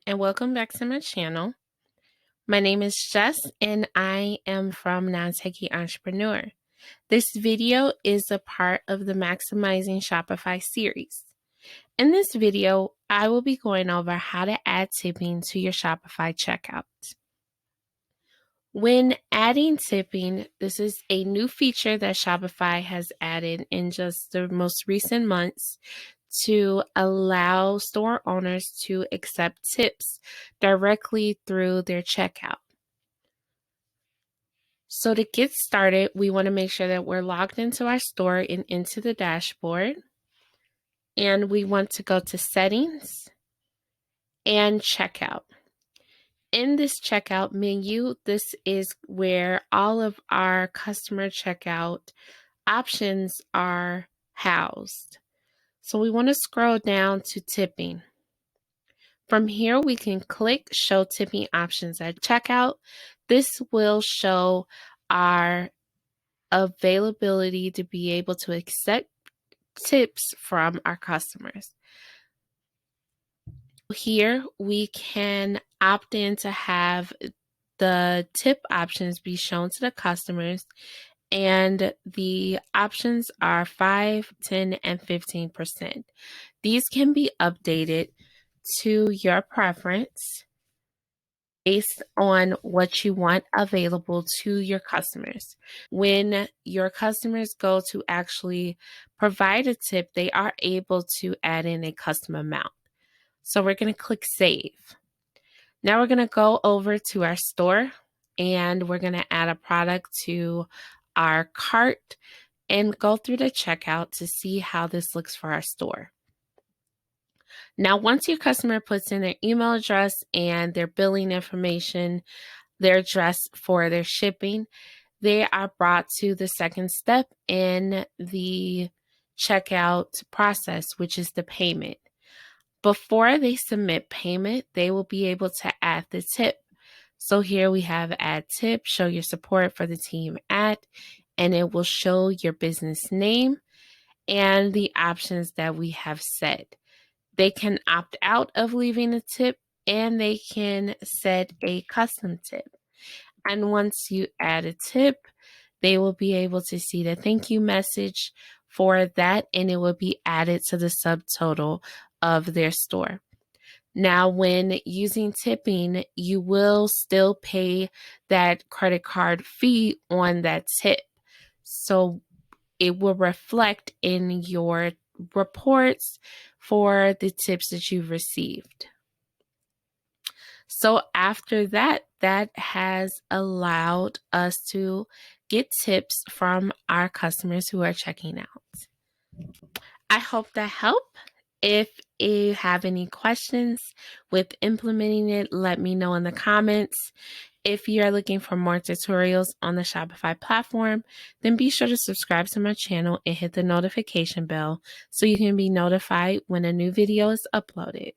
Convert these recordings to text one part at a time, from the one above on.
and welcome back to my channel. My name is Jess and I am from Non-Techie Entrepreneur. This video is a part of the Maximizing Shopify series. In this video, I will be going over how to add tipping to your Shopify checkout. When adding tipping, this is a new feature that Shopify has added in just the most recent months to allow store owners to accept tips directly through their checkout. So to get started, we want to make sure that we're logged into our store and into the dashboard. And we want to go to Settings and Checkout. In this checkout menu, this is where all of our customer checkout options are housed. So we want to scroll down to tipping. From here, we can click Show Tipping Options at Checkout. This will show our availability to be able to accept tips from our customers. Here, we can opt in to have the tip options be shown to the customers, and the options are 5, 10, and 15%. These can be updated to your preference based on what you want available to your customers. When your customers go to actually provide a tip, they are able to add in a custom amount. So we're going to click Save. Now we're going to go over to our store and we're going to add a product to our cart and go through the checkout to see how this looks for our store. Now, once your customer puts in their email address and their billing information, their address for their shipping, they are brought to the second step in the checkout process, which is the payment. Before they submit payment, they will be able to add the tip. So here we have Add Tip, show your support for the team at, and it will show your business name and the options that we have set. They can opt out of leaving a tip and they can set a custom tip. And once you add a tip, they will be able to see the thank you message for that, and it will be added to the subtotal of their store. Now, when using tipping, you will still pay that credit card fee on that tip. So it will reflect in your reports for the tips that you've received. So after that, that has allowed us to get tips from our customers who are checking out. I hope that helped. If you have any questions with implementing it, let me know in the comments. If you are looking for more tutorials on the Shopify platform, then be sure to subscribe to my channel and hit the notification bell so you can be notified when a new video is uploaded.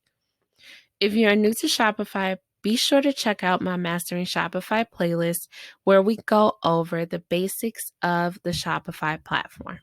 If you are new to Shopify, be sure to check out my Mastering Shopify playlist where we go over the basics of the Shopify platform.